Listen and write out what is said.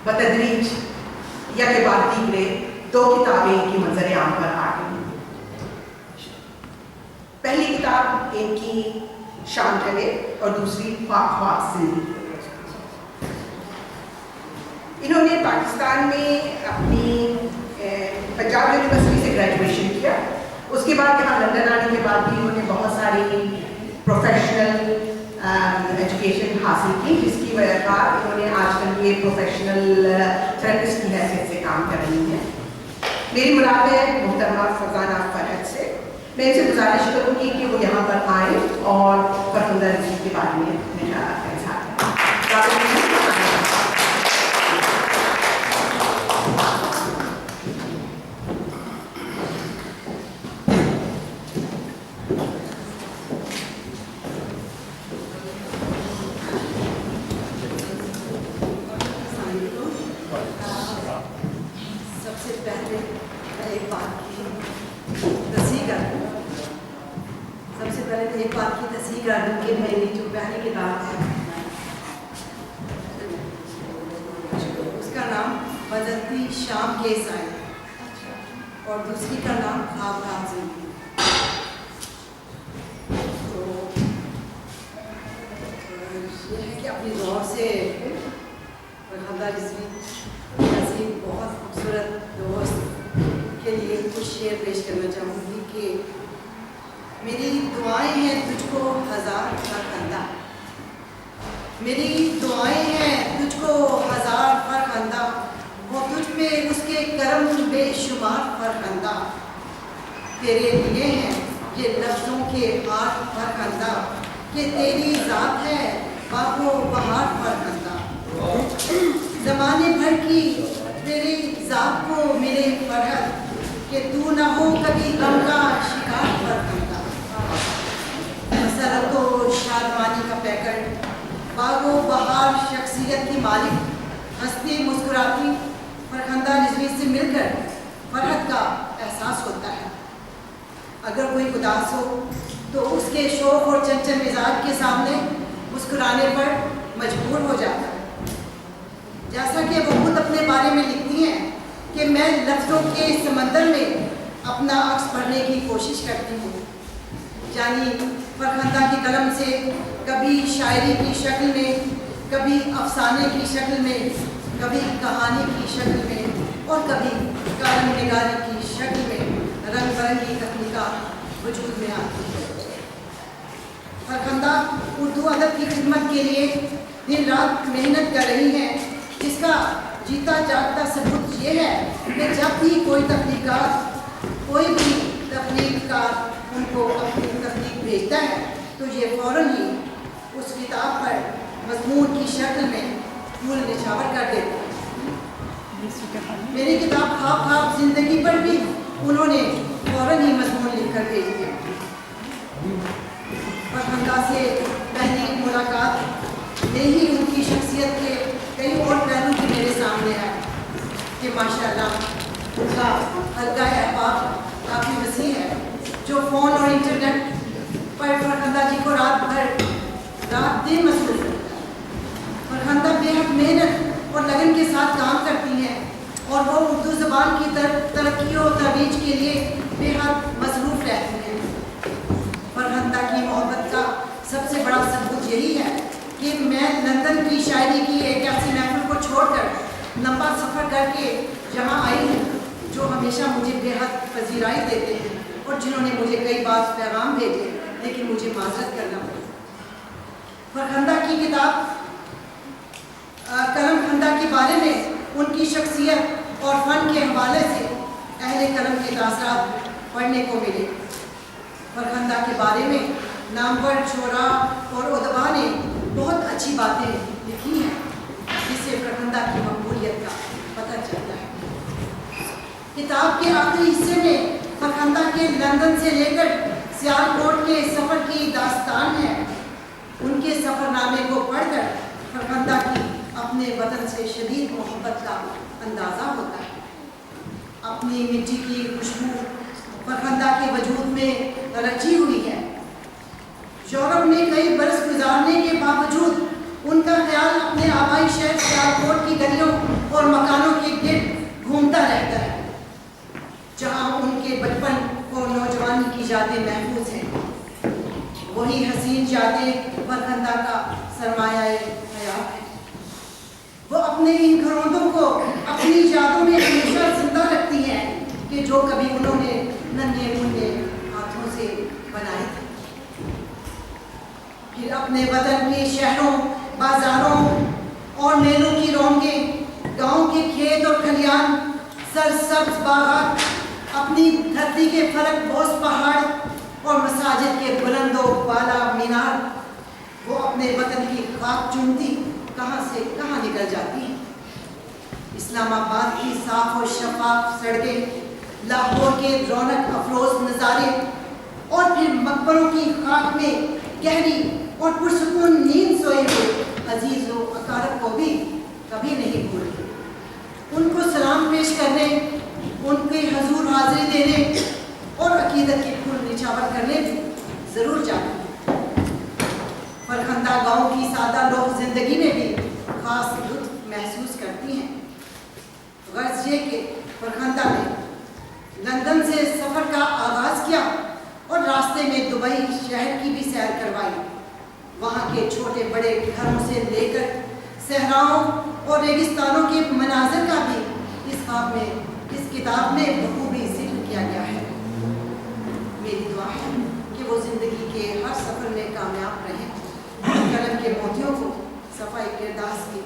बतदरीज या के बाद दीगरे दो किताबें इनकी मंजर आम पर आ गई। पहली किताब इनकी शाम ढले और दूसरी ख्वाब जिंदगी। इन्होंने पाकिस्तान में अपनी पंजाब यूनिवर्सिटी से ग्रेजुएशन किया। उसके बाद यहाँ लंदन आने के बाद भी इन्होंने बहुत सारी प्रोफेशनल एजुकेशन हासिल की, जिसकी वजह से इन्होंने आजकल ये प्रोफेशनल थेरेपिस्ट की हैसियत से काम कर रही हैं। मेरी मुराद है मोहतरमा फरजाना फरहत से। मैं इनसे गुजारिश करूँगी कि वो यहाँ पर आए और फरखुंदा रिजवी के बारे में अपने ख्यालात का इज़हार करें। मेरी जो पहली किताब है उसका नाम बदलती शाम के साए और दूसरी का नाम ख्वाब जिंदगी। तो ये है कि अपनी गौर से फरखुंदा रिजवी बहुत खूबसूरत दोस्त के लिए कुछ शेर पेश करना चाहूँगी कि मेरी दुआएं हैं तुझको हजार फरखंदा, मेरी दुआएं हैं तुझको हजार फरखंदा, वो तुझ पे उसके करम बेशुमार फरखंदा, तेरे लिए हैं ये लफ्ज़ों के हाथ फरखंदा, कि तेरी ज़ात है बागो बहार फरखंदा। ज़माने भर की तेरी ज़ात को मेरे फरहत, कि तू न हो कभी गम का शिकार फरखंदा। तो शादमानी का पैकेट, बागो बहार शख्सियत की मालिक, हंसती मुस्कुराती फरखुंदा रिजवी से मिलकर फरहत का एहसास होता है। अगर कोई उदास हो तो उसके शौक और चंचल मिजाज के सामने मुस्कुराने पर मजबूर हो जाता है। जैसा कि वो खुद अपने बारे में लिखती हैं कि मैं लफ्ज़ों के समंदर में अपना अक्स भरने की कोशिश करती हूँ। यानी फरखुंदा की कलम से कभी शायरी की शक्ल में, कभी अफसाने की शक्ल में, कभी कहानी की शक्ल में और कभी कलम निगारी की शक्ल में रंग बिरंगी तकनीकात वजूद में आती है। फरखुंदा उर्दू अदब की खिदमत के लिए दिन रात मेहनत कर रही हैं। इसका जीता जागता सबूत ये है कि जब भी कोई तख्लीक़कार उनको अपनी तख्लीक भेजता है तो ये फ़ौरन ही उस किताब पर मज़मून की शक्ल में फूल निछावर कर देते हैं। मेरी किताब ख्वाब जिंदगी पर भी उन्होंने फ़ौरन ही मज़मून लिखकर भेज दिया। फरखुंदा से पहली मुलाकात में ही उनकी शख्सियत के कई और पहलू भी मेरे सामने आए कि माशाअल्लाह उनका हल्का अहबाब काफ़ी वसीह है, जो फ़ोन और इंटरनेट पर फरखुंदा जी को रात दिन मसरूफ़ रहता है। फरखुंदा बेहद मेहनत और लगन के साथ काम करती हैं और वो उर्दू ज़बान की तरक्की और तरोीज के लिए बेहद मसरूफ़ रहती हैं। फरखुंदा की मोहब्बत का सबसे बड़ा सबूत यही है कि मैं लंदन की शायरी की एक ऐसी महफिल को छोड़कर लंबा सफ़र करके यहाँ आई हूँ, जो हमेशा मुझे बेहद पजीराई देते हैं और जिन्होंने मुझे कई बार पैगाम भेजे, लेकिन मुझे माजरत करना पड़ी। फरखुंदा की किताब कलम खंदा के बारे में उनकी शख्सियत और फ़न के हवाले से अहले कलम के तासरात पढ़ने को मिले। फरखुंदा के बारे में नामवर छोरा और उदबा ने बहुत अच्छी बातें लिखी हैं, जिससे फरखुंदा की मकबूलियत का पता चलता है। किताब के आखिरी हिस्से में फरखुंदा के लंदन से लेकर सियालकोट के सफ़र की दास्तान है। उनके सफ़रनामे को पढ़कर फरखुंदा की अपने वतन से शदीद मोहब्बत का अंदाज़ा होता है। अपनी मिट्टी की खुशबू फरखुंदा के वजूद में रची हुई है। यूरोप में कई बरस गुजारने के बावजूद ان کا خیال اپنے آبائی شہر سیالکوٹ کی گلیوں اور مکانوں کے گرد گھومتا رہتا ہے، جہاں ان کے بچپن اور نوجوانی کی یادیں محفوظ ہیں۔ وہی حسین یادیں فرخندہ کا سرمایہ حیات ہے۔ وہ اپنے ان گھروندوں کو اپنی یادوں میں ہمیشہ زندہ رکھتی ہیں کہ جو کبھی انہوں نے ننھے منھے ہاتھوں سے بنائے تھے۔ پھر اپنے وطن کے شہروں، بازاروں اور میلوں کی رونقیں، گاؤں کے کھیت اور کھلیان، سرسبز باغات، اپنی دھرتی کے فلک بوس پہاڑ اور مساجد کے بلند و بالا مینار، وہ اپنے وطن کی خاک چومتی کہاں سے کہاں نکل جاتی ہیں۔ اسلام آباد کی صاف و شفاف سڑکیں، لاہور کے رونق افروز نظارے اور پھر مقبروں کی خاک میں گہری اور پرسکون نیند سوئے ہوئے عزیز و اقارب کو بھی کبھی نہیں بھولتے۔ ان کو سلام پیش کرنے، ان کے حضور حاضری دینے اور عقیدت کے پھول نچھاور کرنے بھی ضرور جاتے ہیں۔ فرخندہ گاؤں کی سادہ لوگ زندگی میں بھی خاص لطف محسوس کرتی ہیں۔ غرض یہ کہ فرخندہ نے لندن سے سفر کا آغاز کیا اور راستے میں دبئی شہر کی بھی سیر کروائی۔ وہاں کے چھوٹے بڑے گھروں سے لے کر صحراؤں اور ریگستانوں کے مناظر کا بھی اس کتاب میں بخوبی ذکر کیا گیا ہے۔ میری دعا ہے کہ وہ زندگی کے ہر سفر میں کامیاب رہیں، قلم کے موتیوں کو صفائی کرداس کی